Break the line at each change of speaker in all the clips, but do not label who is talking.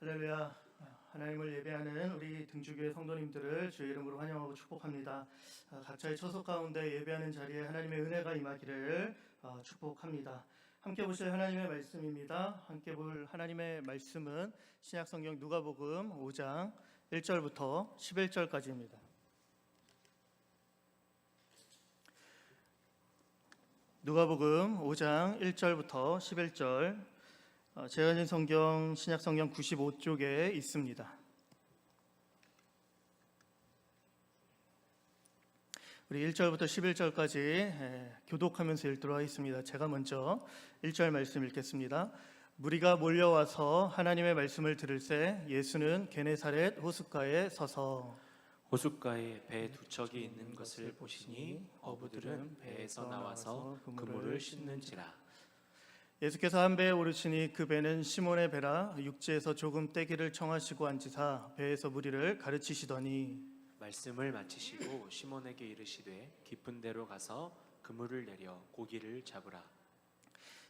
할렐루야. 하나님을 예배하는 우리 등주교회 성도님들을 주의 이름으로 환영하고 축복합니다. 각자의 처소 가운데 예배하는 자리에 하나님의 은혜가 임하기를 축복합니다. 함께 보실 하나님의 말씀입니다. 함께 볼 하나님의 말씀은 신약성경 누가복음 5장 1절부터 11절까지입니다. 누가복음 5장 1절부터 11절, 제한진 성경 신약성경 95쪽에 있습니다. 우리 1절부터 11절까지 교독하면서 읽도록 하겠습니다. 제가 먼저 1절 말씀 읽겠습니다. 무리가 몰려와서 하나님의 말씀을 들을새 예수는 게네사렛 호숫가에 서서
호숫가에 배 두 척이 있는 것을 보시니 어부들은 배에서 나와서 그물을 씻는지라.
예수께서 한 배에 오르시니 그 배는 시몬의 배라 육지에서 조금 떼기를 청하시고 앉으사 배에서 무리를 가르치시더니
말씀을 마치시고 시몬에게 이르시되 깊은 데로 가서 그물을 내려 고기를 잡으라.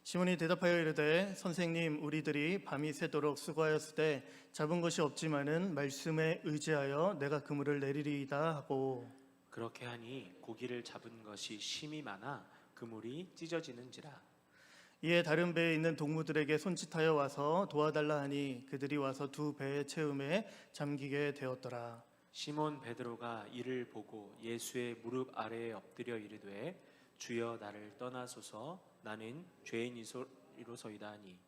시몬이 대답하여 이르되 선생님 우리들이 밤이 새도록 수고하였으되 잡은 것이 없지만은 말씀에 의지하여 내가 그물을 내리리이다 하고
그렇게 하니 고기를 잡은 것이 심이 많아 그물이 찢어지는지라.
이에 다른 배에 있는 동무들에게 손짓하여 와서 도와달라 하니 그들이 와서 두 배의 채움에 잠기게 되었더라.
시몬 베드로가 이를 보고 예수의 무릎 아래에 엎드려 이르되 주여 나를 떠나소서 나는 죄인이로소이다 하니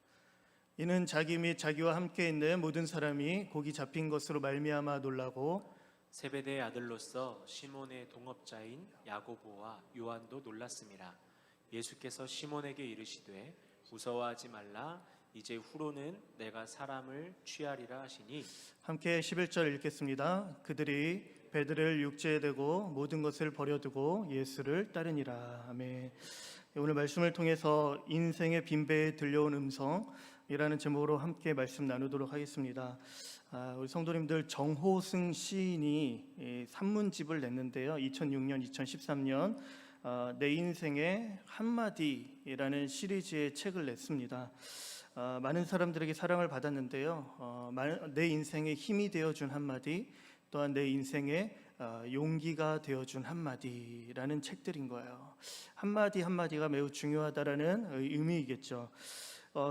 이는 자기 및 자기와 함께 있는 모든 사람이 고기 잡힌 것으로 말미암아 놀라고
세베대의 아들로서 시몬의 동업자인 야고보와 요한도 놀랐음이라. 예수께서 시몬에게 이르시되 무서워하지 말라 이제 후로는 내가 사람을 취하리라 하시니
함께 11절 읽겠습니다. 그들이 배들을 육지에 대고 모든 것을 버려두고 예수를 따르니라. 아멘. 오늘 말씀을 통해서 인생의 빈배에 들려온 음성이라는 제목으로 함께 말씀 나누도록 하겠습니다. 우리 성도님들 정호승 시인이 산문집을 냈는데요. 2006년, 2013년 내 인생의 한마디라는 시리즈의 책을 냈습니다. 많은 사람들에게 사랑을 받았는데요. 내 인생의 힘이 되어준 한마디, 또한 내 인생의 용기가 되어준 한마디라는 책들인 거예요. 한마디 한마디가 매우 중요하다라는 의미이겠죠.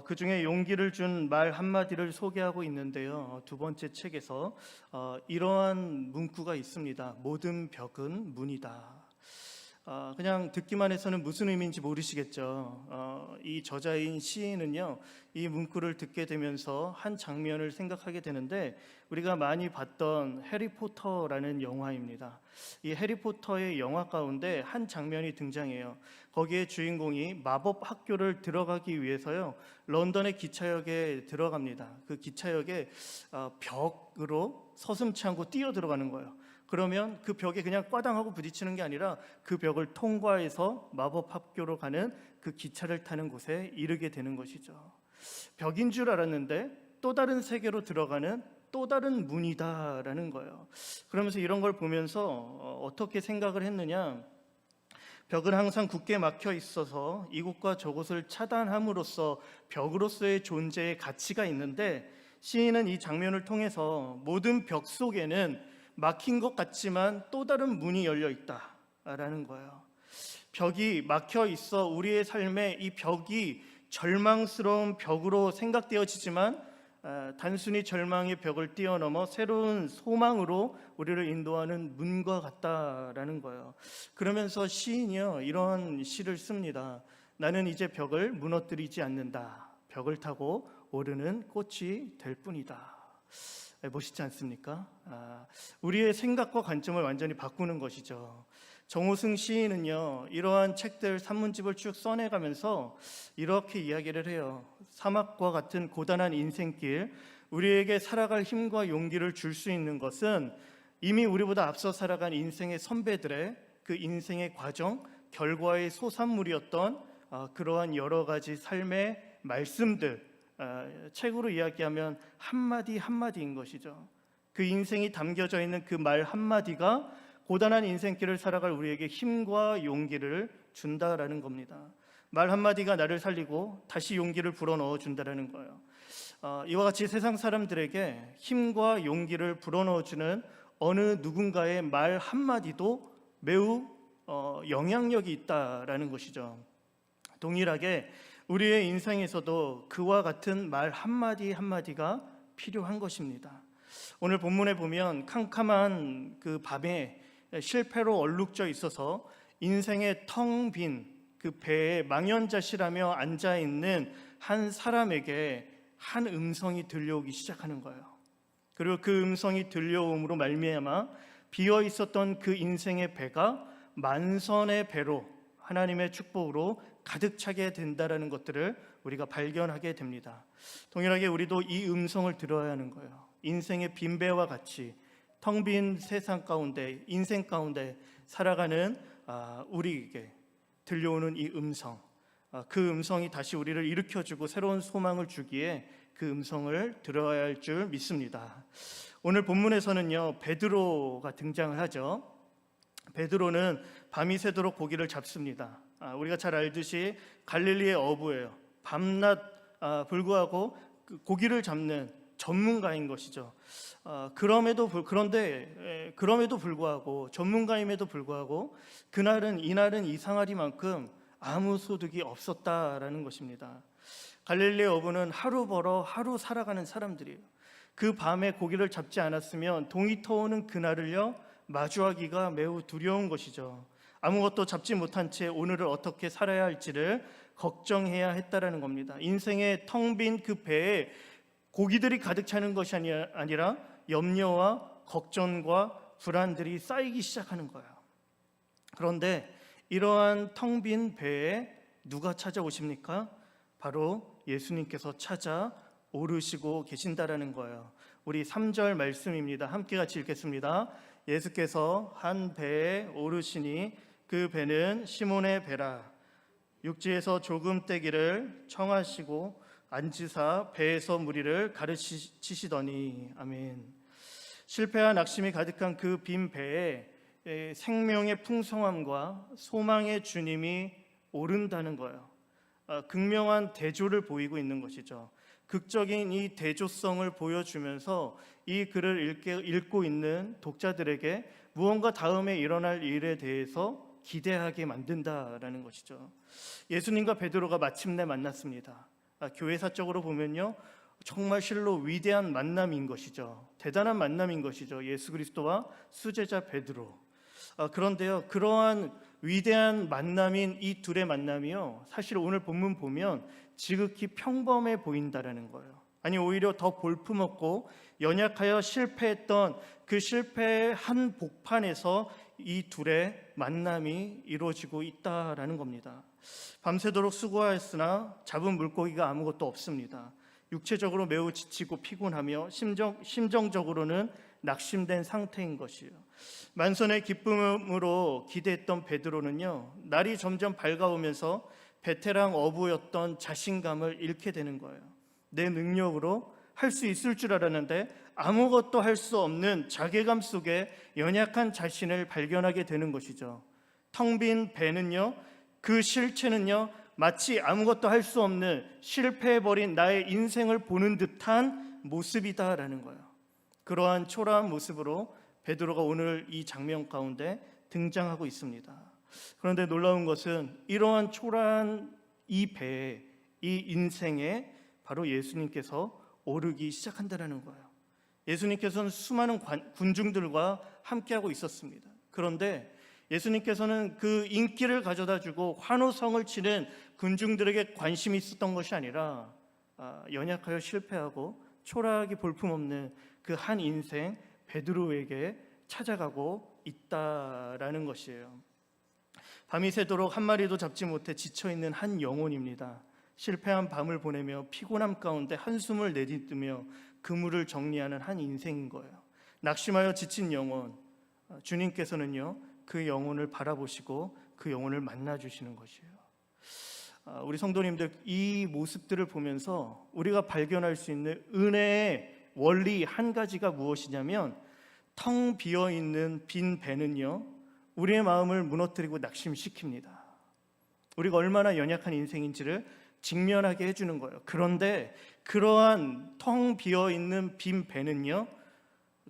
그 중에 용기를 준 말 한마디를 소개하고 있는데요. 두 번째 책에서 이러한 문구가 있습니다. 모든 벽은 문이다. 그냥 듣기만 해서는 무슨 의미인지 모르시겠죠. 이 저자인 시인은요, 이 문구를 듣게 되면서 한 장면을 생각하게 되는데 우리가 많이 봤던 해리포터라는 영화입니다. 이 해리포터의 영화 가운데 한 장면이 등장해요. 거기에 주인공이 마법 학교를 들어가기 위해서요, 런던의 기차역에 들어갑니다. 그 기차역에 벽으로 서슴지 않고 뛰어 들어가는 거예요. 그러면 그 벽에 그냥 꽈당하고 부딪히는 게 아니라 그 벽을 통과해서 마법 학교로 가는 그 기차를 타는 곳에 이르게 되는 것이죠. 벽인 줄 알았는데 또 다른 세계로 들어가는 또 다른 문이다라는 거예요. 그러면서 이런 걸 보면서 어떻게 생각을 했느냐, 벽은 항상 굳게 막혀 있어서 이곳과 저곳을 차단함으로써 벽으로서의 존재의 가치가 있는데 시인은 이 장면을 통해서 모든 벽 속에는 막힌 것 같지만 또 다른 문이 열려 있다라는 거예요. 벽이 막혀 있어 우리의 삶에 이 벽이 절망스러운 벽으로 생각되어지지만 단순히 절망의 벽을 뛰어넘어 새로운 소망으로 우리를 인도하는 문과 같다라는 거예요. 그러면서 시인이요, 이런 시를 씁니다. 나는 이제 벽을 무너뜨리지 않는다. 벽을 타고 오르는 꽃이 될 뿐이다. 멋있지 않습니까? 우리의 생각과 관점을 완전히 바꾸는 것이죠. 정호승 시인은요, 이러한 책들 산문집을 쭉 써내가면서 이렇게 이야기를 해요. 사막과 같은 고단한 인생길, 우리에게 살아갈 힘과 용기를 줄 수 있는 것은 이미 우리보다 앞서 살아간 인생의 선배들의 그 인생의 과정, 결과의 소산물이었던 그러한 여러 가지 삶의 말씀들, 책으로 이야기하면 한마디 한마디인 것이죠. 그 인생이 담겨져 있는 그 말 한마디가 고단한 인생길을 살아갈 우리에게 힘과 용기를 준다라는 겁니다. 말 한마디가 나를 살리고 다시 용기를 불어넣어 준다라는 거예요. 이와 같이 세상 사람들에게 힘과 용기를 불어넣어주는 어느 누군가의 말 한마디도 매우 영향력이 있다라는 것이죠. 동일하게 우리의 인생에서도 그와 같은 말 한마디 한마디가 필요한 것입니다. 오늘 본문에 보면 캄캄한 그 밤에 실패로 얼룩져 있어서 인생의 텅 빈 그 배에 망연자실하며 앉아있는 한 사람에게 한 음성이 들려오기 시작하는 거예요. 그리고 그 음성이 들려옴으로 말미암아 비어 있었던 그 인생의 배가 만선의 배로 하나님의 축복으로 가득 차게 된다라는 것들을 우리가 발견하게 됩니다. 동일하게 우리도 이 음성을 들어야 하는 거예요. 인생의 빈배와 같이 텅 빈 세상 가운데, 인생 가운데 살아가는 우리에게 들려오는 이 음성, 그 음성이 다시 우리를 일으켜주고 새로운 소망을 주기에 그 음성을 들어야 할 줄 믿습니다. 오늘 본문에서는요, 베드로가 등장을 하죠. 베드로는 밤이 새도록 고기를 잡습니다. 우리가 잘 알듯이 갈릴리의 어부예요. 밤낮 불구하고 고기를 잡는 전문가인 것이죠. 그럼에도 불구하고 전문가임에도 불구하고 이날은 이상하리만큼 아무 소득이 없었다라는 것입니다. 갈릴리 어부는 하루 벌어 하루 살아가는 사람들이에요. 그 밤에 고기를 잡지 않았으면 동이 터오는 그날을요 마주하기가 매우 두려운 것이죠. 아무것도 잡지 못한 채 오늘을 어떻게 살아야 할지를 걱정해야 했다라는 겁니다. 인생의 텅 빈 그 배에 고기들이 가득 차는 것이 아니라 염려와 걱정과 불안들이 쌓이기 시작하는 거예요. 그런데 이러한 텅 빈 배에 누가 찾아오십니까? 바로 예수님께서 찾아오르시고 계신다라는 거예요. 우리 3절 말씀입니다. 함께 같이 읽겠습니다. 예수께서 한 배에 오르시니 그 배는 시몬의 배라. 육지에서 조금 떼기를 청하시고 앉으사 배에서 무리를 가르치시더니. 아멘. 실패와 낙심이 가득한 그 빈 배에 생명의 풍성함과 소망의 주님이 오른다는 거예요. 극명한 대조를 보이고 있는 것이죠. 극적인 이 대조성을 보여주면서 이 글을 읽고 있는 독자들에게 무언가 다음에 일어날 일에 대해서 기대하게 만든다라는 것이죠. 예수님과 베드로가 마침내 만났습니다. 교회사적으로 보면요, 정말 실로 위대한 만남인 것이죠. 대단한 만남인 것이죠. 예수 그리스도와 수제자 베드로. 그런데요, 그러한 위대한 만남인 이 둘의 만남이요, 사실 오늘 본문 보면 지극히 평범해 보인다라는 거예요. 아니, 오히려 더 볼품없고 연약하여 실패했던 그 실패의 한 복판에서 이 둘의 만남이 이루어지고 있다라는 겁니다. 밤새도록 수고하였으나 잡은 물고기가 아무것도 없습니다. 육체적으로 매우 지치고 피곤하며 심정적으로는 낙심된 상태인 것이에요. 만선의 기쁨으로 기대했던 베드로는요, 날이 점점 밝아오면서 베테랑 어부였던 자신감을 잃게 되는 거예요. 내 능력으로 할 수 있을 줄 알았는데 아무것도 할 수 없는 자괴감 속에 연약한 자신을 발견하게 되는 것이죠. 텅 빈 배는요, 그 실체는요, 마치 아무것도 할 수 없는 실패해버린 나의 인생을 보는 듯한 모습이다라는 거예요. 그러한 초라한 모습으로 베드로가 오늘 이 장면 가운데 등장하고 있습니다. 그런데 놀라운 것은 이러한 초라한 이 배에, 이 인생에 바로 예수님께서 오르기 시작한다는 거예요. 예수님께서는 수많은 군중들과 함께하고 있었습니다. 그런데 예수님께서는 그 인기를 가져다주고 환호성을 치는 군중들에게 관심이 있었던 것이 아니라 연약하여 실패하고 초라하게 볼품없는 그 한 인생 베드로에게 찾아가고 있다라는 것이에요. 밤이 새도록 한 마리도 잡지 못해 지쳐있는 한 영혼입니다. 실패한 밤을 보내며 피곤함 가운데 한숨을 내딛으며 그물을 정리하는 한 인생인 거예요. 낙심하여 지친 영혼, 주님께서는요, 그 영혼을 바라보시고 그 영혼을 만나주시는 것이에요. 우리 성도님들, 이 모습들을 보면서 우리가 발견할 수 있는 은혜의 원리 한 가지가 무엇이냐면, 텅 비어있는 빈 배는요, 우리의 마음을 무너뜨리고 낙심시킵니다. 우리가 얼마나 연약한 인생인지를 직면하게 해주는 거예요. 그런데 그러한 텅 비어 있는 빈 배는요,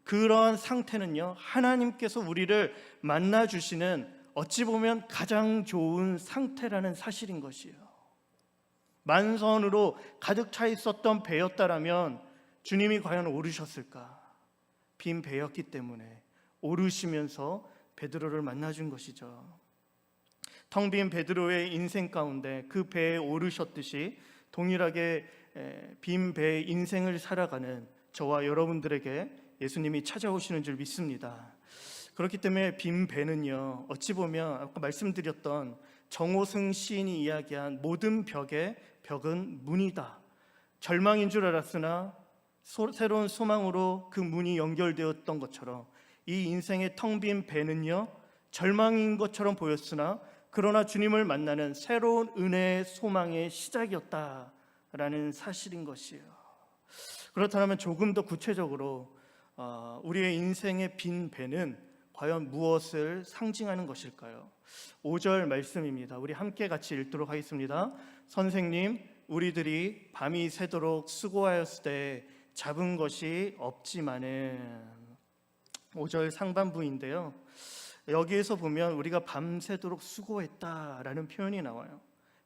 그러한 상태는요, 하나님께서 우리를 만나 주시는 어찌 보면 가장 좋은 상태라는 사실인 것이에요. 만선으로 가득 차 있었던 배였다라면 주님이 과연 오르셨을까? 빈 배였기 때문에 오르시면서 베드로를 만나준 것이죠. 텅 빈 베드로의 인생 가운데 그 배에 오르셨듯이 동일하게 빈 배의 인생을 살아가는 저와 여러분들에게 예수님이 찾아오시는 줄 믿습니다. 그렇기 때문에 빈 배는요, 어찌 보면 아까 말씀드렸던 정호승 시인이 이야기한 모든 벽은 문이다. 절망인 줄 알았으나 새로운 소망으로 그 문이 연결되었던 것처럼 이 인생의 텅 빈 배는요, 절망인 것처럼 보였으나 그러나 주님을 만나는 새로운 은혜의 소망의 시작이었다라는 사실인 것이에요. 그렇다면 조금 더 구체적으로 우리의 인생의 빈 배는 과연 무엇을 상징하는 것일까요? 5절 말씀입니다. 우리 함께 같이 읽도록 하겠습니다. 선생님, 우리들이 밤이 새도록 수고하였을 때 잡은 것이 없지만은. 5절 상반부인데요, 여기에서 보면 우리가 밤새도록 수고했다라는 표현이 나와요.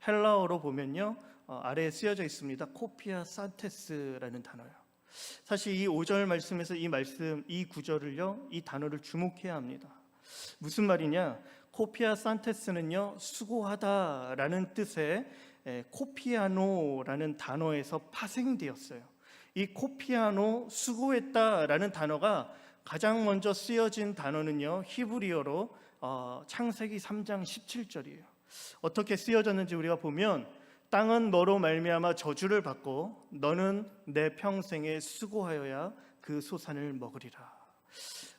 헬라어로 보면요, 아래에 쓰여져 있습니다. 코피아 산테스라는 단어예요. 사실 이 5절 말씀에서 이 구절을요, 이 단어를 주목해야 합니다. 무슨 말이냐? 코피아 산테스는요, 수고하다라는 뜻의 코피아노라는 단어에서 파생되었어요. 이 코피아노, 수고했다라는 단어가 가장 먼저 쓰여진 단어는요, 히브리어로 창세기 3장 17절이에요. 어떻게 쓰여졌는지 우리가 보면, 땅은 너로 말미암아 저주를 받고 너는 내 평생에 수고하여야 그 소산을 먹으리라.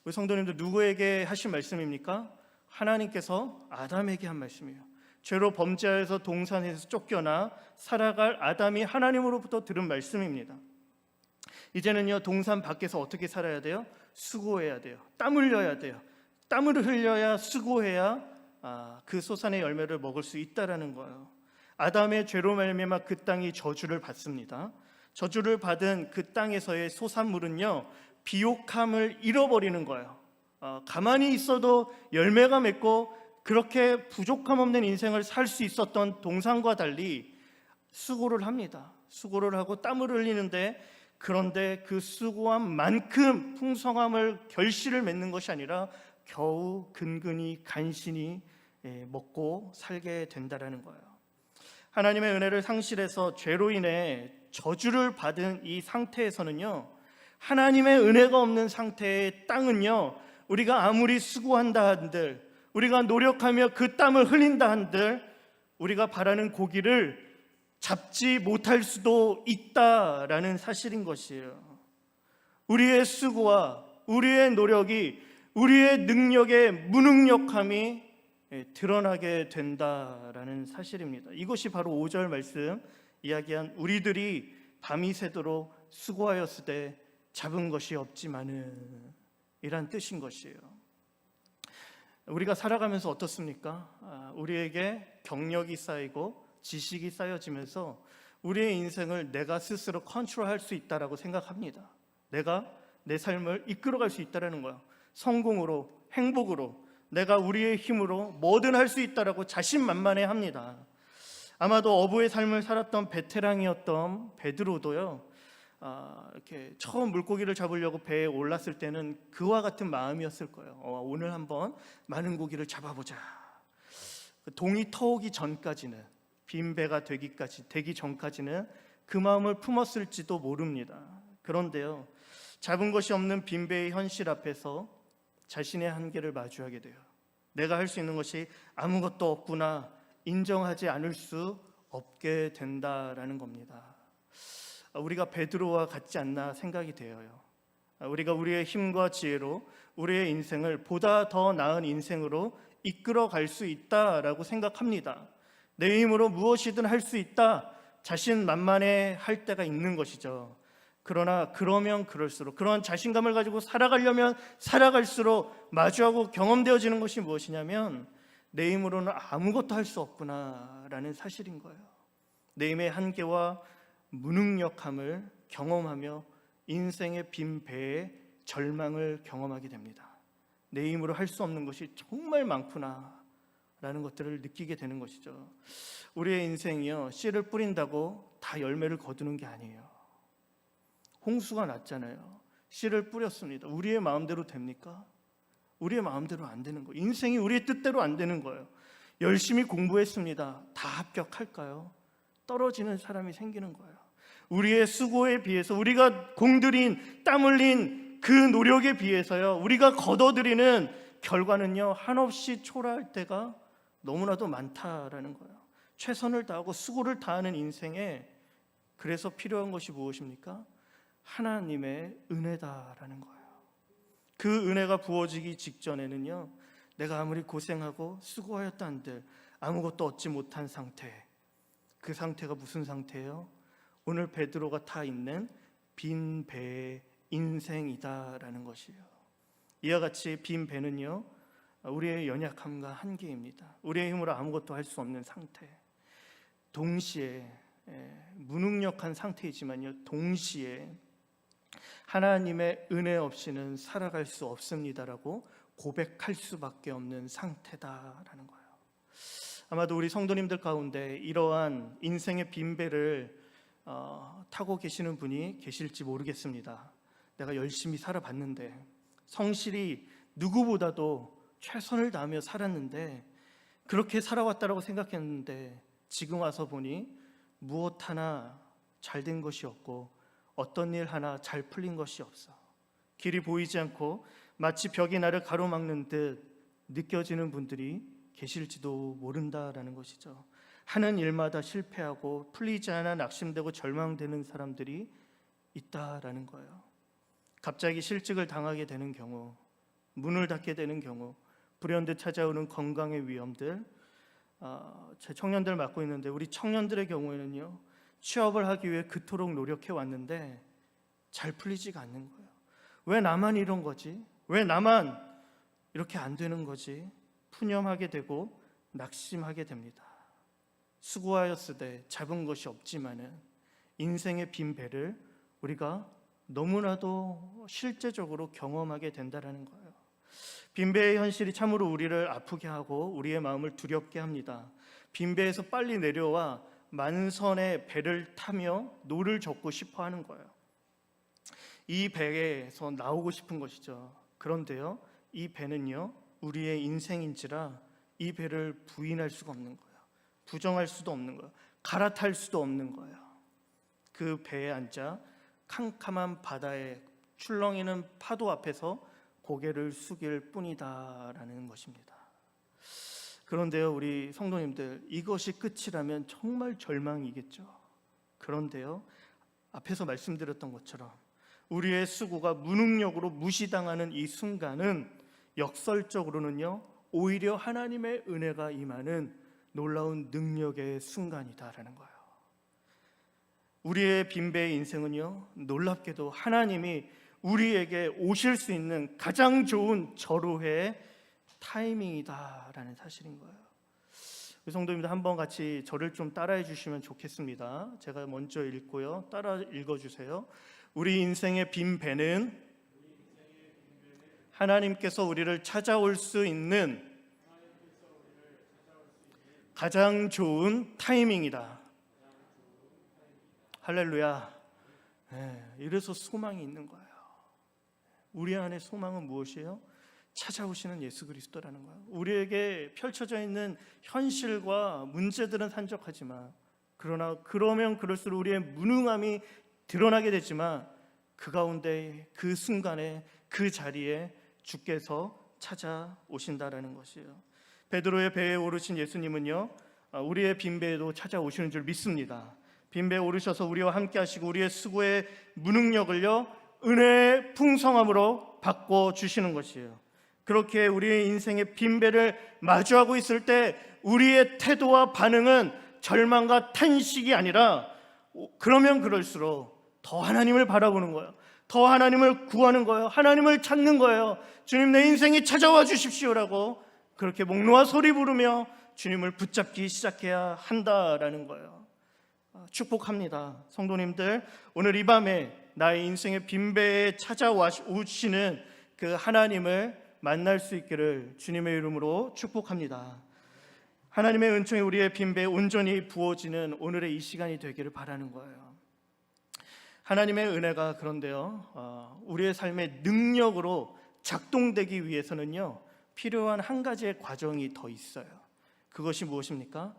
우리 성도님들, 누구에게 하신 말씀입니까? 하나님께서 아담에게 한 말씀이에요. 죄로 범죄하여서 동산에서 쫓겨나 살아갈 아담이 하나님으로부터 들은 말씀입니다. 이제는요, 동산 밖에서 어떻게 살아야 돼요? 수고해야 돼요. 땀 흘려야 돼요. 땀을 흘려야, 수고해야 그 소산의 열매를 먹을 수 있다라는 거예요. 아담의 죄로 말미암아 그 땅이 저주를 받습니다. 저주를 받은 그 땅에서의 소산물은요, 비옥함을 잃어버리는 거예요. 가만히 있어도 열매가 맺고 그렇게 부족함 없는 인생을 살 수 있었던 동산과 달리 수고를 합니다. 수고를 하고 땀을 흘리는데, 그런데 그 수고한 만큼 풍성함을, 결실을 맺는 것이 아니라 겨우 근근히 간신히 먹고 살게 된다라는 거예요. 하나님의 은혜를 상실해서 죄로 인해 저주를 받은 이 상태에서는요, 하나님의 은혜가 없는 상태의 땅은요, 우리가 아무리 수고한다 한들, 우리가 노력하며 그 땀을 흘린다 한들 우리가 바라는 고기를 잡지 못할 수도 있다라는 사실인 것이에요. 우리의 수고와 우리의 노력이, 우리의 능력의 무능력함이 드러나게 된다라는 사실입니다. 이것이 바로 5절 말씀 이야기한 우리들이 밤이 새도록 수고하였을 때 잡은 것이 없지만은 이란 뜻인 것이에요. 우리가 살아가면서 어떻습니까? 우리에게 경력이 쌓이고 지식이 쌓여지면서 우리의 인생을 내가 스스로 컨트롤할 수 있다라고 생각합니다. 내가 내 삶을 이끌어갈 수 있다라는 거예요. 성공으로, 행복으로, 내가 우리의 힘으로 뭐든 할 수 있다라고 자신만만해합니다. 아마도 어부의 삶을 살았던 베테랑이었던 베드로도요, 이렇게 처음 물고기를 잡으려고 배에 올랐을 때는 그와 같은 마음이었을 거예요. 오늘 한번 많은 고기를 잡아보자. 동이 터오기 전까지는, 빈 배가 되기 전까지는 그 마음을 품었을지도 모릅니다. 그런데요, 잡은 것이 없는 빈 배의 현실 앞에서 자신의 한계를 마주하게 돼요. 내가 할 수 있는 것이 아무것도 없구나 인정하지 않을 수 없게 된다라는 겁니다. 우리가 베드로와 같지 않나 생각이 되어요. 우리가 우리의 힘과 지혜로 우리의 인생을 보다 더 나은 인생으로 이끌어 갈 수 있다라고 생각합니다. 내 힘으로 무엇이든 할 수 있다, 자신만만해 할 때가 있는 것이죠. 그러나 그러면 그럴수록, 그런 자신감을 가지고 살아가려면 살아갈수록 마주하고 경험되어지는 것이 무엇이냐면, 내 힘으로는 아무것도 할 수 없구나라는 사실인 거예요. 내 힘의 한계와 무능력함을 경험하며 인생의 빈 배에 절망을 경험하게 됩니다. 내 힘으로 할 수 없는 것이 정말 많구나 라는 것들을 느끼게 되는 것이죠. 우리의 인생이요, 씨를 뿌린다고 다 열매를 거두는 게 아니에요. 홍수가 났잖아요. 씨를 뿌렸습니다. 우리의 마음대로 됩니까? 우리의 마음대로 안 되는 거예요. 인생이 우리의 뜻대로 안 되는 거예요. 열심히 공부했습니다. 다 합격할까요? 떨어지는 사람이 생기는 거예요. 우리의 수고에 비해서, 우리가 공들인 땀 흘린 그 노력에 비해서요, 우리가 거둬들이는 결과는요, 한없이 초라할 때가 너무나도 많다라는 거예요. 최선을 다하고 수고를 다하는 인생에 그래서 필요한 것이 무엇입니까? 하나님의 은혜다라는 거예요. 그 은혜가 부어지기 직전에는요, 내가 아무리 고생하고 수고하였다 한들 아무것도 얻지 못한 상태, 그 상태가 무슨 상태예요? 오늘 베드로가 타 있는 빈 배의 인생이다라는 것이에요. 이와 같이 빈 배는요, 우리의 연약함과 한계입니다. 우리의 힘으로 아무것도 할 수 없는 상태, 동시에 무능력한 상태이지만요, 동시에 하나님의 은혜 없이는 살아갈 수 없습니다라고 고백할 수밖에 없는 상태다라는 거예요. 아마도 우리 성도님들 가운데 이러한 인생의 빈배를 타고 계시는 분이 계실지 모르겠습니다. 내가 열심히 살아봤는데, 성실히 누구보다도 최선을 다하며 살았는데, 그렇게 살아왔다라고 생각했는데 지금 와서 보니 무엇 하나 잘된 것이 없고 어떤 일 하나 잘 풀린 것이 없어. 길이 보이지 않고 마치 벽이 나를 가로막는 듯 느껴지는 분들이 계실지도 모른다라는 것이죠. 하는 일마다 실패하고 풀리지 않아 낙심되고 절망되는 사람들이 있다라는 거예요. 갑자기 실직을 당하게 되는 경우, 문을 닫게 되는 경우, 불현듯 찾아오는 건강의 위험들, 제 청년들 맡고 있는데 우리 청년들의 경우에는요, 취업을 하기 위해 그토록 노력해 왔는데 잘 풀리지가 않는 거예요. 왜 나만 이런 거지? 왜 나만 이렇게 안 되는 거지? 푸념하게 되고 낙심하게 됩니다. 수고하였으되 잡은 것이 없지만은 인생의 빈 배를 우리가 너무나도 실제적으로 경험하게 된다라는 거예요. 빈배의 현실이 참으로 우리를 아프게 하고 우리의 마음을 두렵게 합니다. 빈배에서 빨리 내려와 만선의 배를 타며 노를 젓고 싶어 하는 거예요. 이 배에서 나오고 싶은 것이죠. 그런데요, 이 배는요, 우리의 인생인지라 이 배를 부인할 수가 없는 거예요. 부정할 수도 없는 거예요. 갈아탈 수도 없는 거예요. 그 배에 앉아 캄캄한 바다에 출렁이는 파도 앞에서 고개를 숙일 뿐이다라는 것입니다. 그런데요, 우리 성도님들, 이것이 끝이라면 정말 절망이겠죠. 그런데요, 앞에서 말씀드렸던 것처럼 우리의 수고가 무능력으로 무시당하는 이 순간은 역설적으로는요, 오히려 하나님의 은혜가 임하는 놀라운 능력의 순간이다라는 거예요. 우리의 빈배의 인생은요, 놀랍게도 하나님이 우리에게 오실 수 있는 가장 좋은 절호의 타이밍이다라는 사실인 거예요. 우리 성도님들 한번 같이 저를 좀 따라해 주시면 좋겠습니다. 제가 먼저 읽고요, 따라 읽어주세요. 우리 인생의 빈 배는 하나님께서 우리를 찾아올 수 있는 가장 좋은 타이밍이다. 할렐루야. 이래서 소망이 있는 거예요. 우리 안에 소망은 무엇이에요? 찾아오시는 예수 그리스도라는 거예요. 우리에게 펼쳐져 있는 현실과 문제들은 산적하지만, 그러나 그러면 그럴수록 우리의 무능함이 드러나게 되지만, 그 가운데 그 순간에 그 자리에 주께서 찾아오신다라는 것이에요. 베드로의 배에 오르신 예수님은요, 우리의 빈배에도 찾아오시는 줄 믿습니다. 빈배에 오르셔서 우리와 함께 하시고 우리의 수고의 무능력을요, 은혜의 풍성함으로 바꿔주시는 것이에요. 그렇게 우리의 인생의 빈배를 마주하고 있을 때 우리의 태도와 반응은 절망과 탄식이 아니라, 그러면 그럴수록 더 하나님을 바라보는 거예요. 더 하나님을 구하는 거예요. 하나님을 찾는 거예요. 주님, 내 인생이 찾아와 주십시오라고 그렇게 목 놓아 소리 부르며 주님을 붙잡기 시작해야 한다라는 거예요. 축복합니다. 성도님들, 오늘 이 밤에 나의 인생의 빈배에 찾아오시는 그 하나님을 만날 수 있기를 주님의 이름으로 축복합니다. 하나님의 은총이 우리의 빈배에 온전히 부어지는 오늘의 이 시간이 되기를 바라는 거예요. 하나님의 은혜가 그런데요, 우리의 삶의 능력으로 작동되기 위해서는요, 필요한 한 가지의 과정이 더 있어요. 그것이 무엇입니까?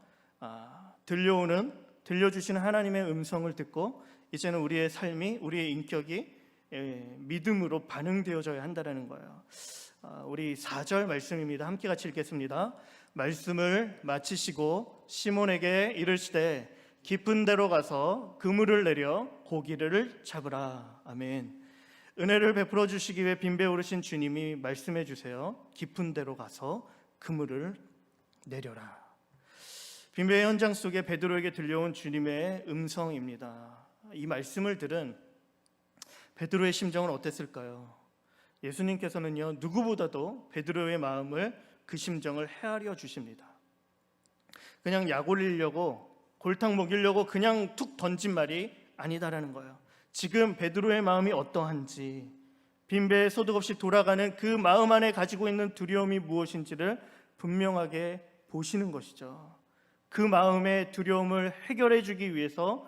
들려주시는 하나님의 음성을 듣고 이제는 우리의 삶이, 우리의 인격이 믿음으로 반응되어져야 한다는 거예요. 우리 4절 말씀입니다. 함께 같이 읽겠습니다. 말씀을 마치시고 시몬에게 이르시되 깊은 데로 가서 그물을 내려 고기를 잡으라. 아멘. 은혜를 베풀어 주시기 위해 빈배에 오르신 주님이 말씀해 주세요. 깊은 데로 가서 그물을 내려라. 빈배의 현장 속에 베드로에게 들려온 주님의 음성입니다. 이 말씀을 들은 베드로의 심정은 어땠을까요? 예수님께서는요, 누구보다도 베드로의 마음을, 그 심정을 헤아려 주십니다. 그냥 약 올리려고, 골탕 먹이려고 그냥 툭 던진 말이 아니다라는 거예요. 지금 베드로의 마음이 어떠한지, 빈배에 소득 없이 돌아가는 그 마음 안에 가지고 있는 두려움이 무엇인지를 분명하게 보시는 것이죠. 그 마음의 두려움을 해결해 주기 위해서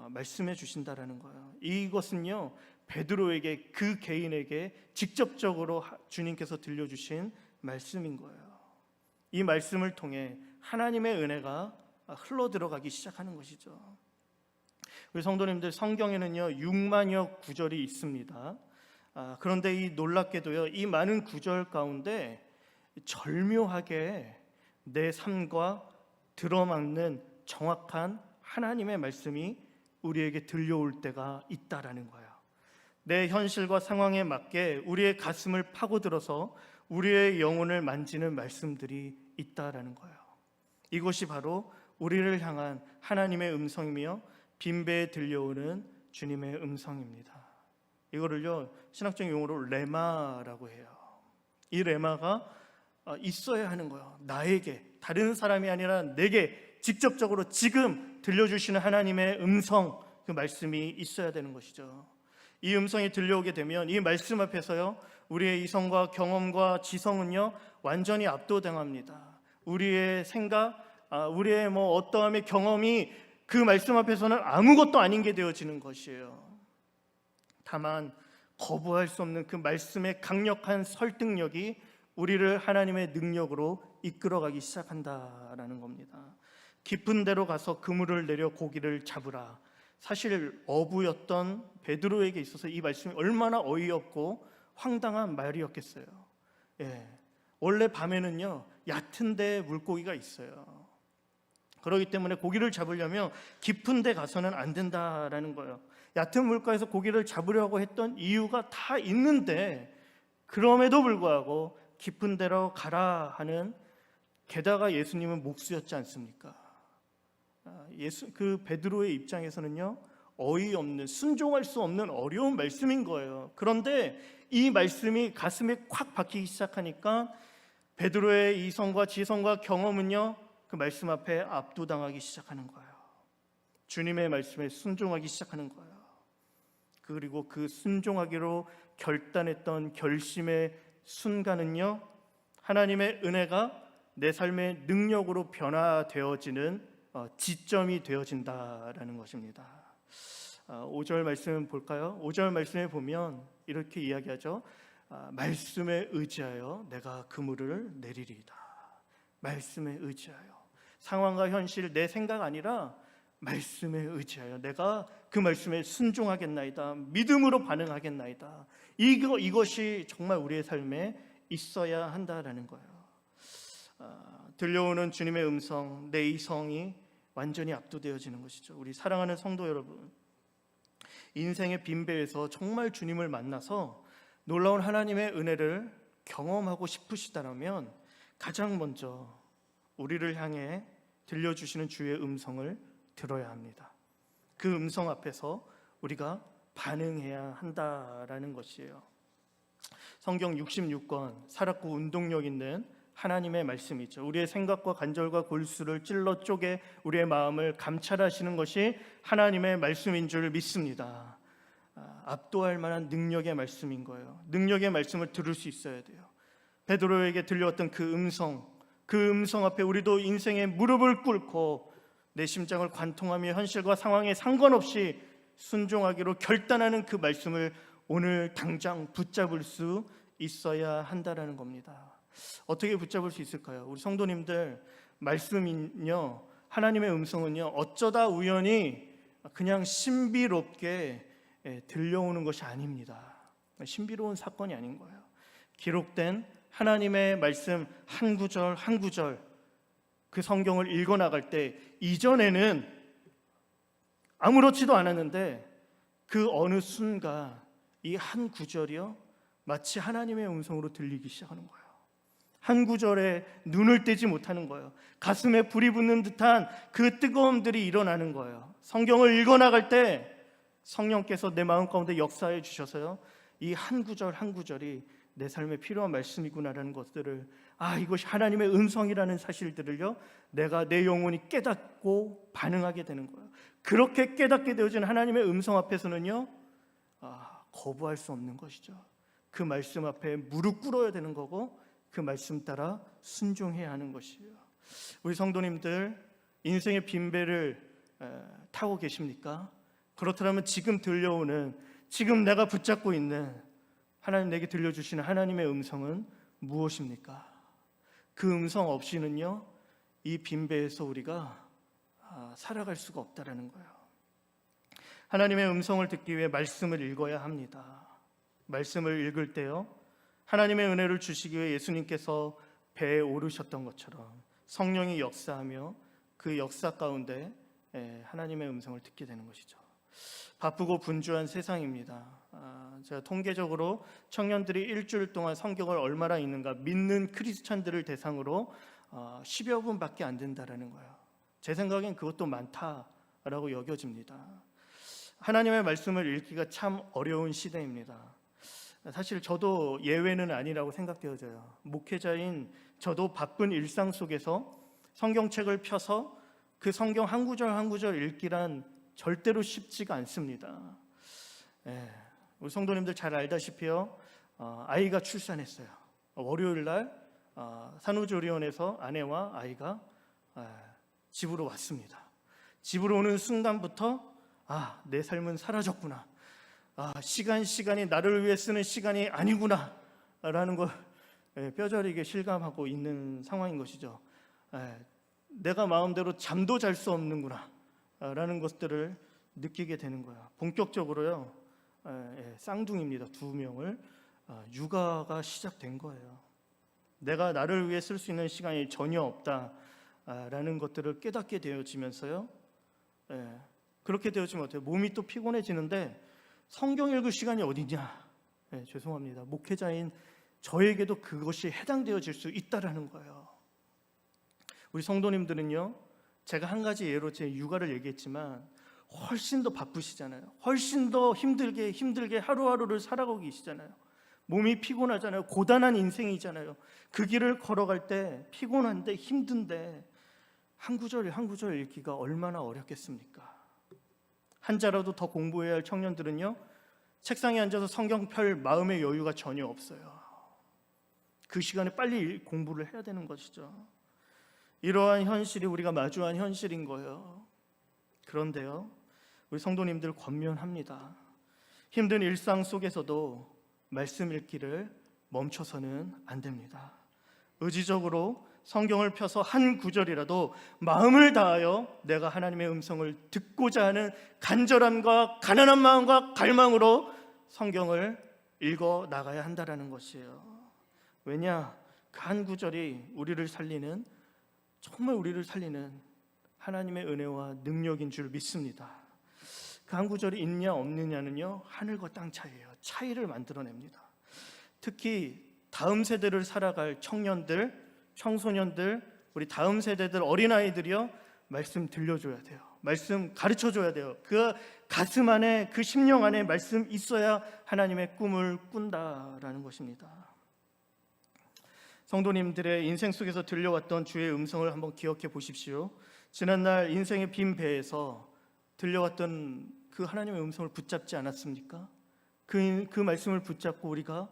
말씀해 주신다라는 거예요. 이것은요, 베드로에게, 그 개인에게 직접적으로 주님께서 들려주신 말씀인 거예요. 이 말씀을 통해 하나님의 은혜가 흘러 들어가기 시작하는 것이죠. 우리 성도님들, 성경에는요 6만여 구절이 있습니다. 그런데 이 놀랍게도요, 이 많은 구절 가운데 절묘하게 내 삶과 들어맞는 정확한 하나님의 말씀이 우리에게 들려올 때가 있다라는 거예요. 내 현실과 상황에 맞게 우리의 가슴을 파고들어서 우리의 영혼을 만지는 말씀들이 있다라는 거예요. 이것이 바로 우리를 향한 하나님의 음성이며 빈배에 들려오는 주님의 음성입니다. 이거를요, 신학적 용어로 레마라고 해요. 이 레마가 있어야 하는 거예요. 나에게, 다른 사람이 아니라 내게 직접적으로 지금 들려주시는 하나님의 음성, 그 말씀이 있어야 되는 것이죠. 이 음성이 들려오게 되면 이 말씀 앞에서요, 우리의 이성과 경험과 지성은요 완전히 압도당합니다. 우리의 생각, 우리의 어떠함의 경험이 그 말씀 앞에서는 아무것도 아닌 게 되어지는 것이에요. 다만 거부할 수 없는 그 말씀의 강력한 설득력이 우리를 하나님의 능력으로 이끌어가기 시작한다라는 겁니다. 깊은 데로 가서 그물을 내려 고기를 잡으라. 사실 어부였던 베드로에게 있어서 이 말씀이 얼마나 어이없고 황당한 말이었겠어요. 원래 밤에는요 얕은 데 물고기가 있어요. 그렇기 때문에 고기를 잡으려면 깊은 데 가서는 안 된다라는 거예요. 얕은 물가에서 고기를 잡으려고 했던 이유가 다 있는데, 그럼에도 불구하고 깊은 데로 가라 하는, 게다가 예수님은 목수였지 않습니까? 그 베드로의 입장에서는요 어이없는, 순종할 수 없는 어려운 말씀인 거예요. 그런데 이 말씀이 가슴에 콱 박히기 시작하니까 베드로의 이성과 지성과 경험은요 그 말씀 앞에 압도당하기 시작하는 거예요. 주님의 말씀에 순종하기 시작하는 거예요. 그리고 그 순종하기로 결단했던 결심의 순간은요, 하나님의 은혜가 내 삶의 능력으로 변화되어지는 지점이 되어진다라는 것입니다. 5절 말씀 볼까요? 5절 말씀에 보면 이렇게 이야기하죠. 말씀에 의지하여 내가 그물을 내리리이다. 말씀에 의지하여, 상황과 현실, 내 생각 아니라 말씀에 의지하여 내가 그 말씀에 순종하겠나이다. 믿음으로 반응하겠나이다. 이것이 정말 우리의 삶에 있어야 한다라는 거예요. 들려오는 주님의 음성, 내 이성이 완전히 압도되어지는 것이죠. 우리 사랑하는 성도 여러분, 인생의 빈배에서 정말 주님을 만나서 놀라운 하나님의 은혜를 경험하고 싶으시다면 가장 먼저 우리를 향해 들려주시는 주의 음성을 들어야 합니다. 그 음성 앞에서 우리가 반응해야 한다라는 것이에요. 성경 66권, 살았고 운동력 있는 하나님의 말씀이죠. 우리의 생각과 간절과 골수를 찔러 쪼개 우리의 마음을 감찰하시는 것이 하나님의 말씀인 줄 믿습니다. 압도할 만한 능력의 말씀인 거예요. 능력의 말씀을 들을 수 있어야 돼요. 베드로에게 들려왔던 그 음성 앞에 우리도 인생의 무릎을 꿇고 내 심장을 관통하며 현실과 상황에 상관없이 순종하기로 결단하는 그 말씀을 오늘 당장 붙잡을 수 있어야 한다라는 겁니다. 어떻게 붙잡을 수 있을까요? 우리 성도님들, 말씀은요, 하나님의 음성은요, 어쩌다 우연히 그냥 신비롭게 들려오는 것이 아닙니다. 신비로운 사건이 아닌 거예요. 기록된 하나님의 말씀 한 구절 한 구절, 그 성경을 읽어 나갈 때 이전에는 아무렇지도 않았는데 그 어느 순간 이 한 구절이요, 마치 하나님의 음성으로 들리기 시작하는 거예요. 한 구절에 눈을 떼지 못하는 거예요. 가슴에 불이 붙는 듯한 그 뜨거움들이 일어나는 거예요. 성경을 읽어 나갈 때 성령께서 내 마음 가운데 역사해 주셔서요, 이 한 구절 한 구절이 내 삶에 필요한 말씀이구나라는 것들을, 이것이 하나님의 음성이라는 사실들을요, 내가 내 영혼이 깨닫고 반응하게 되는 거예요. 그렇게 깨닫게 되어진 하나님의 음성 앞에서는요, 거부할 수 없는 것이죠. 그 말씀 앞에 무릎 꿇어야 되는 거고, 그 말씀 따라 순종해야 하는 것이에요. 우리 성도님들, 인생의 빈배를 타고 계십니까? 그렇다면 지금 들려오는, 지금 내가 붙잡고 있는 하나님 내게 들려주시는 하나님의 음성은 무엇입니까? 그 음성 없이는요, 이 빈배에서 우리가 살아갈 수가 없다라는 거예요. 하나님의 음성을 듣기 위해 말씀을 읽어야 합니다. 말씀을 읽을 때요, 하나님의 은혜를 주시기 위해 예수님께서 배에 오르셨던 것처럼 성령이 역사하며 그 역사 가운데 하나님의 음성을 듣게 되는 것이죠. 바쁘고 분주한 세상입니다. 제가 통계적으로 청년들이 일주일 동안 성경을 얼마나 읽는가, 믿는 크리스찬들을 대상으로 10여 분밖에 안 된다라는 거예요. 제 생각엔 그것도 많다라고 여겨집니다. 하나님의 말씀을 읽기가 참 어려운 시대입니다. 사실 저도 예외는 아니라고 생각되어져요. 목회자인 저도 바쁜 일상 속에서 성경책을 펴서 그 성경 한 구절 한 구절 읽기란 절대로 쉽지가 않습니다. 우리 성도님들 잘 알다시피요, 아이가 출산했어요. 월요일 날 산후조리원에서 아내와 아이가 집으로 왔습니다. 집으로 오는 순간부터 내 삶은 사라졌구나, 시간이 나를 위해 쓰는 시간이 아니구나 라는 걸 뼈저리게 실감하고 있는 상황인 것이죠. 내가 마음대로 잠도 잘 수 없는구나 라는 것들을 느끼게 되는 거예요. 본격적으로요, 쌍둥이입니다. 2명을 육아가 시작된 거예요. 내가 나를 위해 쓸 수 있는 시간이 전혀 없다라는 것들을 깨닫게 되어지면서요, 그렇게 되어지면 어때요? 몸이 또 피곤해지는데 성경 읽을 시간이 어디냐? 죄송합니다. 목회자인 저에게도 그것이 해당되어질 수 있다라는 거예요. 우리 성도님들은요, 제가 한 가지 예로 제 육아를 얘기했지만 훨씬 더 바쁘시잖아요. 훨씬 더 힘들게 하루하루를 살아가고 계시잖아요. 몸이 피곤하잖아요. 고단한 인생이잖아요. 그 길을 걸어갈 때 피곤한데 힘든데 한 구절 한 구절 읽기가 얼마나 어렵겠습니까? 한 자라도 더 공부해야 할 청년들은요, 책상에 앉아서 성경 펼 마음의 여유가 전혀 없어요. 그 시간에 빨리 공부를 해야 되는 것이죠. 이러한 현실이 우리가 마주한 현실인 거예요. 그런데요, 우리 성도님들 권면합니다. 힘든 일상 속에서도 말씀 읽기를 멈춰서는 안 됩니다. 의지적으로 성경을 펴서 한 구절이라도 마음을 다하여 내가 하나님의 음성을 듣고자 하는 간절함과 가난한 마음과 갈망으로 성경을 읽어 나가야 한다는 것이에요. 왜냐? 그 한 구절이 정말 우리를 살리는 하나님의 은혜와 능력인 줄 믿습니다. 그 한 구절이 있냐 없느냐는요, 하늘과 땅 차이예요. 차이를 만들어냅니다. 특히 다음 세대를 살아갈 청년들, 청소년들, 우리 다음 세대들, 어린아이들이요, 말씀 들려줘야 돼요. 말씀 가르쳐줘야 돼요. 그 가슴 안에, 그 심령 안에 말씀 있어야 하나님의 꿈을 꾼다라는 것입니다. 성도님들의 인생 속에서 들려왔던 주의 음성을 한번 기억해 보십시오. 지난날 인생의 빈 배에서 들려왔던 그 하나님의 음성을 붙잡지 않았습니까? 그 말씀을 붙잡고 우리가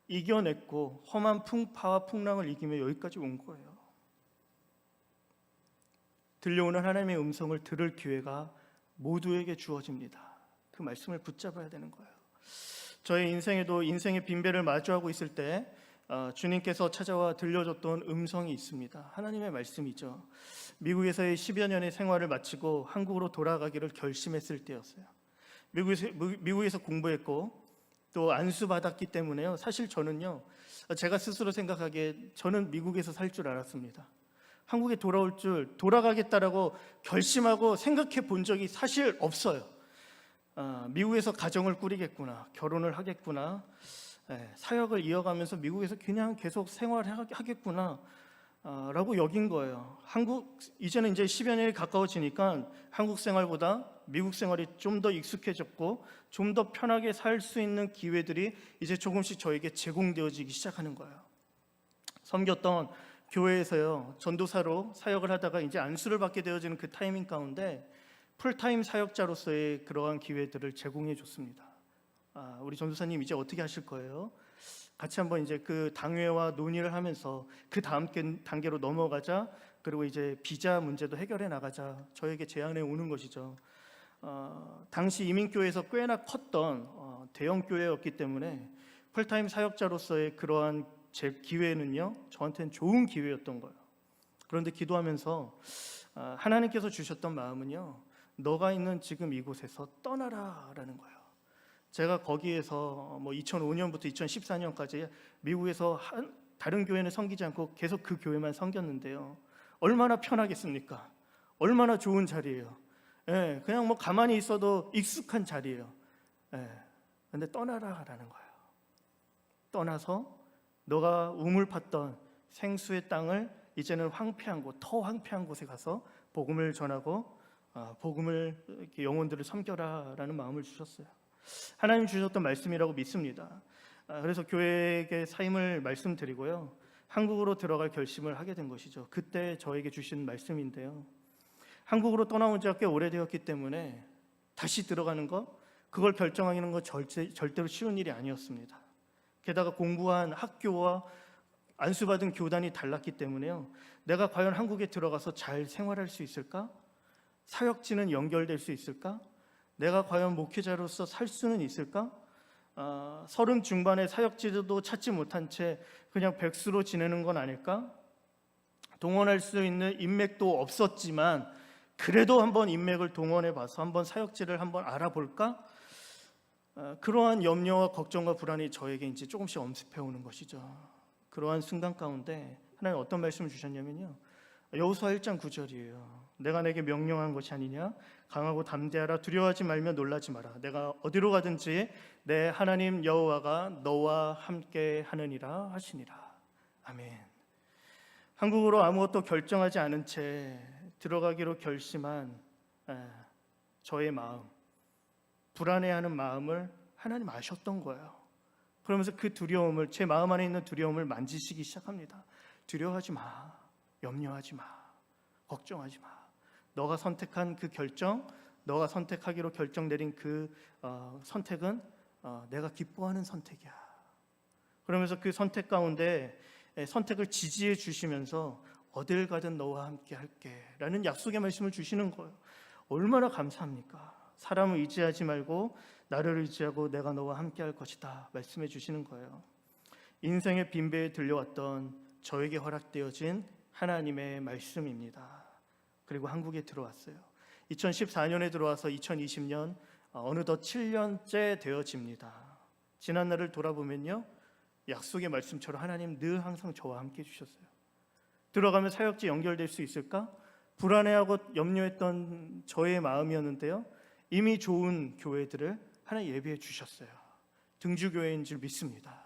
이겨냈고 험한 풍파와 풍랑을 이기며 여기까지 온 거예요. 들려오는 하나님의 음성을 들을 기회가 모두에게 주어집니다. 그 말씀을 붙잡아야 되는 거예요. 저의 인생에도 인생의 빈배를 마주하고 있을 때 주님께서 찾아와 들려줬던 음성이 있습니다. 하나님의 말씀이죠. 미국에서의 10여 년의 생활을 마치고 한국으로 돌아가기를 결심했을 때였어요. 미국에서 공부했고 또 안수받았기 때문에요. 사실 저는요, 제가 스스로 생각하기에 저는 미국에서 살 줄 알았습니다. 한국에 돌아올 줄, 돌아가겠다라고 결심하고 생각해 본 적이 사실 없어요. 미국에서 가정을 꾸리겠구나, 결혼을 하겠구나, 사역을 이어가면서 미국에서 그냥 계속 생활하겠구나 라고 여긴 거예요. 이제는 이제 10여 년이 가까워지니까 한국 생활보다 미국 생활이 좀 더 익숙해졌고 좀 더 편하게 살 수 있는 기회들이 이제 조금씩 저에게 제공되어지기 시작하는 거예요. 섬겼던 교회에서요, 전도사로 사역을 하다가 이제 안수를 받게 되어지는 그 타이밍 가운데 풀타임 사역자로서의 그러한 기회들을 제공해 줬습니다. 우리 전도사님 이제 어떻게 하실 거예요? 같이 한번 이제 그 당회와 논의를 하면서 그 다음 단계로 넘어가자. 그리고 이제 비자 문제도 해결해 나가자. 저에게 제안해 오는 것이죠. 당시 이민교회에서 꽤나 컸던 대형 교회였기 때문에 풀타임 사역자로서의 그러한 제 기회는요, 저한테는 좋은 기회였던 거예요. 그런데 기도하면서 하나님께서 주셨던 마음은요, 너가 있는 지금 이곳에서 떠나라라는 거예요. 제가 거기에서 2005년부터 2014년까지 미국에서 다른 교회는 섬기지 않고 계속 그 교회만 섬겼는데요. 얼마나 편하겠습니까? 얼마나 좋은 자리예요. 그냥 가만히 있어도 익숙한 자리예요. 근데 떠나라라는 거예요. 떠나서 너가 우물 팠던 생수의 땅을 이제는 황폐한 곳, 더 황폐한 곳에 가서 복음을 전하고 복음을 이렇게 영혼들을 섬겨라라는 마음을 주셨어요. 하나님 주셨던 말씀이라고 믿습니다. 그래서 교회에게 사임을 말씀드리고요, 한국으로 들어갈 결심을 하게 된 것이죠. 그때 저에게 주신 말씀인데요, 한국으로 떠나온 지가 꽤 오래되었기 때문에 다시 들어가는 것, 그걸 결정하는 건 절대로 쉬운 일이 아니었습니다. 게다가 공부한 학교와 안수받은 교단이 달랐기 때문에요, 내가 과연 한국에 들어가서 잘 생활할 수 있을까? 사역지는 연결될 수 있을까? 내가 과연 목회자로서 살 수는 있을까? 30 중반의 사역지도 찾지 못한 채 그냥 백수로 지내는 건 아닐까? 동원할 수 있는 인맥도 없었지만 그래도 한번 인맥을 동원해 봐서 한번 사역지를 한번 알아볼까? 그러한 염려와 걱정과 불안이 저에게 이제 조금씩 엄습해 오는 것이죠. 그러한 순간 가운데 하나님 어떤 말씀을 주셨냐면요, 여호수아 1장 9절이에요. 내가 내게 명령한 것이 아니냐? 강하고 담대하라. 두려워하지 말며 놀라지 마라. 내가 어디로 가든지 내 하나님 여호와가 너와 함께 하느니라 하시니라. 아멘. 한국으로 아무것도 결정하지 않은 채 들어가기로 결심한 저의 마음, 불안해하는 마음을 하나님 아셨던 거예요. 그러면서 그 두려움을, 제 마음 안에 있는 두려움을 만지시기 시작합니다. 두려워하지 마. 염려하지 마. 걱정하지 마. 너가 선택한 그 결정, 너가 선택하기로 결정 내린 그 선택은 내가 기뻐하는 선택이야. 그러면서 그 선택 가운데 선택을 지지해 주시면서 어딜 가든 너와 함께 할게 라는 약속의 말씀을 주시는 거예요. 얼마나 감사합니까? 사람을 의지하지 말고 나를 의지하고 내가 너와 함께 할 것이다 말씀해 주시는 거예요. 인생의 빈배에 들려왔던 저에게 허락되어진 하나님의 말씀입니다. 그리고 한국에 들어왔어요. 2014년에 들어와서 2020년 어느덧 7년째 되어집니다. 지난 날을 돌아보면요, 약속의 말씀처럼 하나님 늘 항상 저와 함께 해주셨어요. 들어가면 사역지 연결될 수 있을까? 불안해하고 염려했던 저의 마음이었는데요, 이미 좋은 교회들을 하나님 예비해 주셨어요. 등주교회인 줄 믿습니다.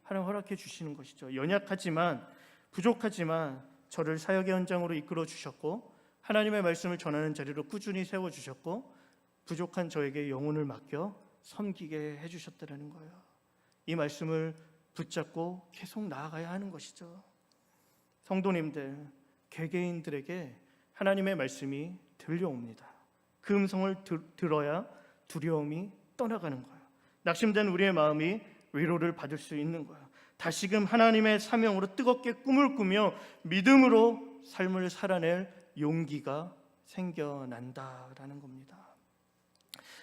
하나님 허락해 주시는 것이죠. 연약하지만 부족하지만 저를 사역의 현장으로 이끌어 주셨고 하나님의 말씀을 전하는 자리로 꾸준히 세워 주셨고 부족한 저에게 영혼을 맡겨 섬기게 해 주셨다는 거예요. 이 말씀을 붙잡고 계속 나아가야 하는 것이죠. 성도님들, 개개인들에게 하나님의 말씀이 들려옵니다. 그 음성을 들어야 두려움이 떠나가는 거예요. 낙심된 우리의 마음이 위로를 받을 수 있는 거예요. 다시금 하나님의 사명으로 뜨겁게 꿈을 꾸며 믿음으로 삶을 살아낼 용기가 생겨난다라는 겁니다.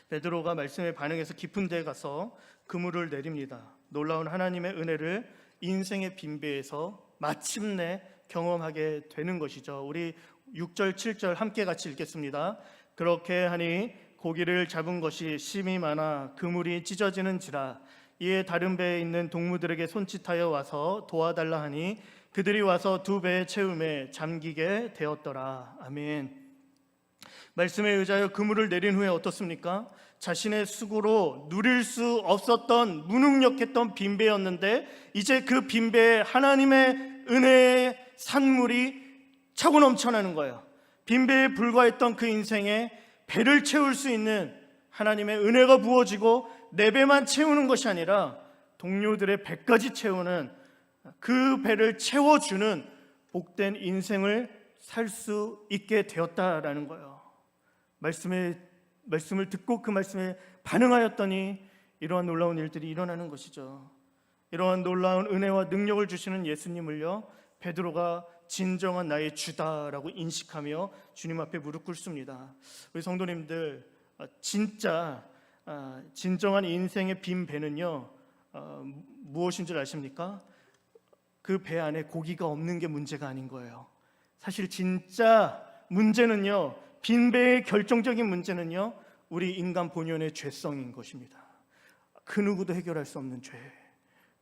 베드로가 말씀에 반응해서 깊은 데에 가서 그물을 내립니다. 놀라운 하나님의 은혜를 인생의 빈배에서 마침내 경험하게 되는 것이죠. 우리 6절 7절 함께 같이 읽겠습니다. 그렇게 하니 고기를 잡은 것이 심이 많아 그물이 찢어지는지라. 이에 다른 배에 있는 동무들에게 손짓하여 와서 도와달라 하니 그들이 와서 두 배에 채움에 잠기게 되었더라. 아멘. 말씀에 의지하여 그물을 내린 후에 어떻습니까? 자신의 수고로 누릴 수 없었던 무능력했던 빈배였는데 이제 그 빈배에 하나님의 은혜의 산물이 차고 넘쳐나는 거예요. 빈배에 불과했던 그 인생에 배를 채울 수 있는 하나님의 은혜가 부어지고 내 배만 채우는 것이 아니라 동료들의 배까지 채우는 그 배를 채워주는 복된 인생을 살 수 있게 되었다라는 거예요. 말씀을 듣고 그 말씀에 반응하였더니 이러한 놀라운 일들이 일어나는 것이죠. 이러한 놀라운 은혜와 능력을 주시는 예수님을요, 베드로가 진정한 나의 주다라고 인식하며 주님 앞에 무릎 꿇습니다. 우리 성도님들, 진정한 인생의 빈 배는요, 무엇인 줄 아십니까? 그 배 안에 고기가 없는 게 문제가 아닌 거예요. 사실 진짜 문제는요, 빈 배의 결정적인 문제는요, 우리 인간 본연의 죄성인 것입니다. 그 누구도 해결할 수 없는 죄,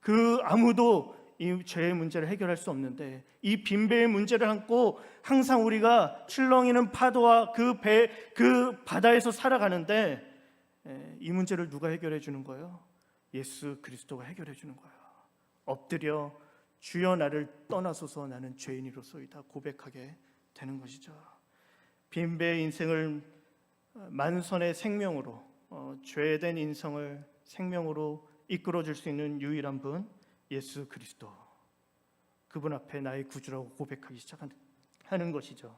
그 아무도 이 죄의 문제를 해결할 수 없는데 이 빈배의 문제를 안고 항상 우리가 출렁이는 파도와 그 바다에서 살아가는데, 이 문제를 누가 해결해 주는 거예요? 예수 그리스도가 해결해 주는 거예요. 엎드려 주여 나를 떠나소서 나는 죄인이로소이다 고백하게 되는 것이죠. 빈배의 인생을 만선의 생명으로, 죄된 인생을 생명으로 이끌어 줄 수 있는 유일한 분, 예수 그리스도. 그분 앞에 나의 구주라고 고백하기 시작하는 것이죠.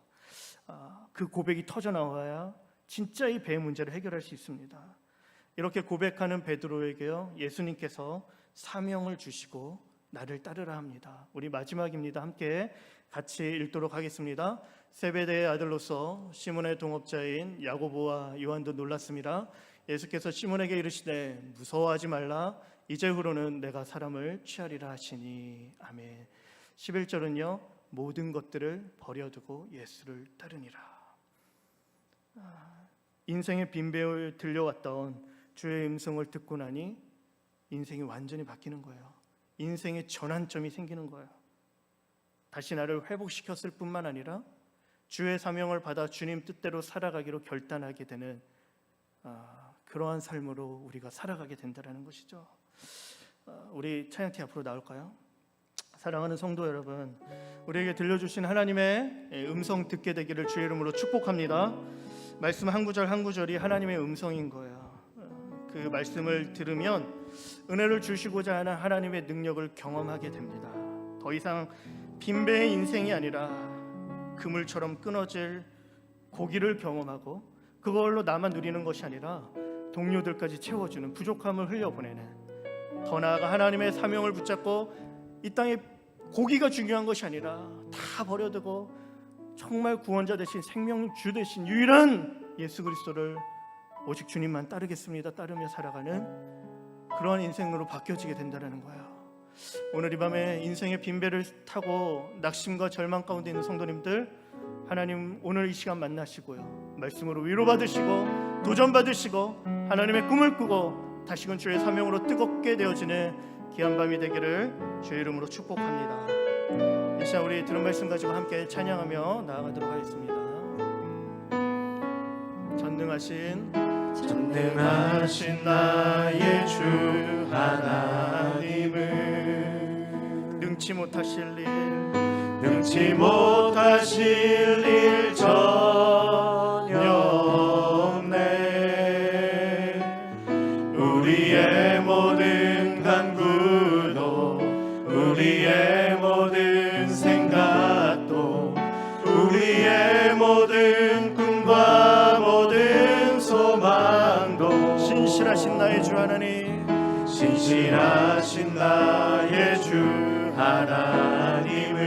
그 고백이 터져 나와야 진짜 이 배의 문제를 해결할 수 있습니다. 이렇게 고백하는 베드로에게요, 예수님께서 사명을 주시고 나를 따르라 합니다. 우리 마지막입니다. 함께 같이 읽도록 하겠습니다. 세베대의 아들로서 시몬의 동업자인 야고보와 요한도 놀랐습니다. 예수께서 시몬에게 이르시되 무서워하지 말라, 이제후로는 내가 사람을 취하리라 하시니. 아멘. 11절은요, 모든 것들을 버려두고 예수를 따르니라. 인생의 빈배에 들려왔던 주의 음성을 듣고 나니 인생이 완전히 바뀌는 거예요. 인생의 전환점이 생기는 거예요. 다시 나를 회복시켰을 뿐만 아니라 주의 사명을 받아 주님 뜻대로 살아가기로 결단하게 되는 그러한 삶으로 우리가 살아가게 된다는 것이죠. 우리 찬양팀 앞으로 나올까요? 사랑하는 성도 여러분, 우리에게 들려주신 하나님의 음성 듣게 되기를 주의 이름으로 축복합니다. 말씀 한 구절 한 구절이 하나님의 음성인 거예요. 그 말씀을 들으면 은혜를 주시고자 하는 하나님의 능력을 경험하게 됩니다. 더 이상 빈배의 인생이 아니라 그물처럼 끊어질 고기를 경험하고 그걸로 나만 누리는 것이 아니라 동료들까지 채워주는, 부족함을 흘려보내는, 더 나아가 하나님의 사명을 붙잡고 이 땅에 고기가 중요한 것이 아니라 다 버려두고 정말 구원자 되신 생명주 되신 유일한 예수 그리스도를 오직 주님만 따르겠습니다 따르며 살아가는 그러한 인생으로 바뀌어지게 된다는 거예요. 오늘 이 밤에 인생의 빈배를 타고 낙심과 절망 가운데 있는 성도님들, 하나님 오늘 이 시간 만나시고요, 말씀으로 위로받으시고 도전받으시고 하나님의 꿈을 꾸고 다시금 주의 사명으로 뜨겁게 되어지는 귀한 밤이 되기를 주의 이름으로 축복합니다. 이 시간 우리 들은 말씀 가지고 함께 찬양하며 나아가도록 하겠습니다. 전능하신 나의 주 하나님을 능치 못하실 일 전혀 없네. 우리의 모든 간구도 우리의 모든 생각
일하신 나의 주 하나님을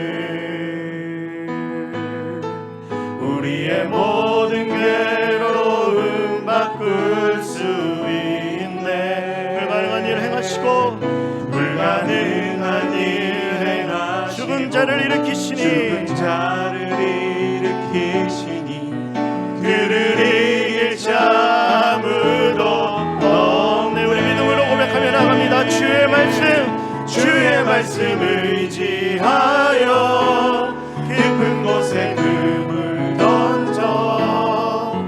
우리의 모든 괴로움 바꿀 수 있네.
불가능한 일 행하시고
불가능한 일 행하시고
죽은 자를 일으키시니
그를 이길 자 아무도 없네.
우리 믿음으로 고백하며 나갑니다. 주의 말씀
의지하여 깊은 곳에 금을 던져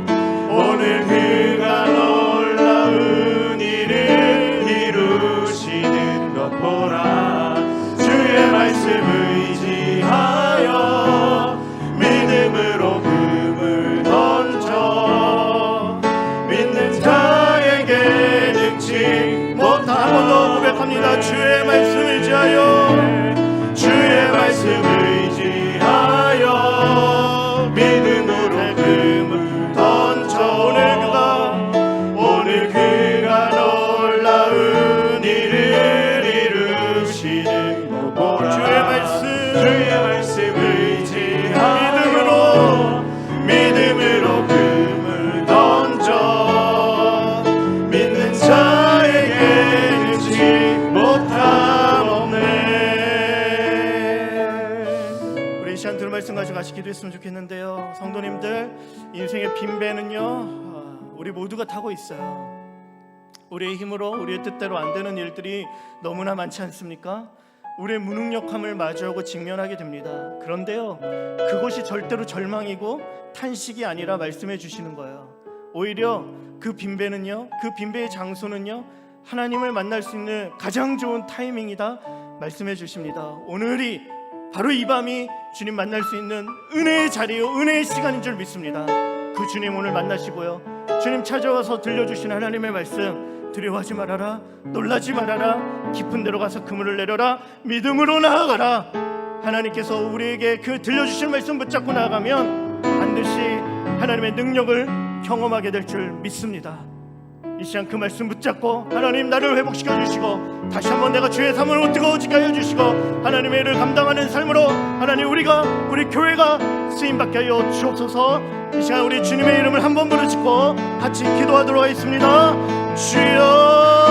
오늘 그가 놀라운 일을 이루시는 것 보라. 주의 말씀 의지하여 믿음으로 금을 던져 믿는 자에게 능치 못한
한 번 더 고백합니다. 주의 말씀 의지하여
주의 말씀 의지하여 믿음으로 금을 던져 오늘 그가 놀라운 일을 이루시는 것 보라. 주의 말씀 의지하여 믿음으로 금을 던져 믿는 자에게 능치 못함 없네.
우리 이 시간 들은 말씀 가지고 같이 기도했으면 좋겠는데요. 성도님들, 인생의 빈배는요 우리 모두가 타고 있어요. 우리의 힘으로 우리의 뜻대로 안 되는 일들이 너무나 많지 않습니까? 우리의 무능력함을 마주하고 직면하게 됩니다. 그런데요 그것이 절대로 절망이고 탄식이 아니라 말씀해 주시는 거예요. 오히려 그 빈배는요, 그 빈배의 장소는요 하나님을 만날 수 있는 가장 좋은 타이밍이다 말씀해 주십니다. 오늘이 바로 이 밤이 주님 만날 수 있는 은혜의 자리요, 은혜의 시간인 줄 믿습니다. 그 주님 오늘 만나시고요, 주님 찾아와서 들려주신 하나님의 말씀, 두려워하지 말아라, 놀라지 말아라, 깊은 데로 가서 그물을 내려라, 믿음으로 나아가라. 하나님께서 우리에게 그 들려주신 말씀 붙잡고 나아가면 반드시 하나님의 능력을 경험하게 될 줄 믿습니다. 이 시간 그 말씀 붙잡고 하나님 나를 회복시켜 주시고 다시 한번 내가 주의 삶을 뜨거워지게 하여 주시고 하나님의 일을 감당하는 삶으로 하나님 우리 교회가 쓰임받게 하여 주옵소서. 이 시간 우리 주님의 이름을 한번 부르짖고 같이 기도하도록 하겠습니다. 주여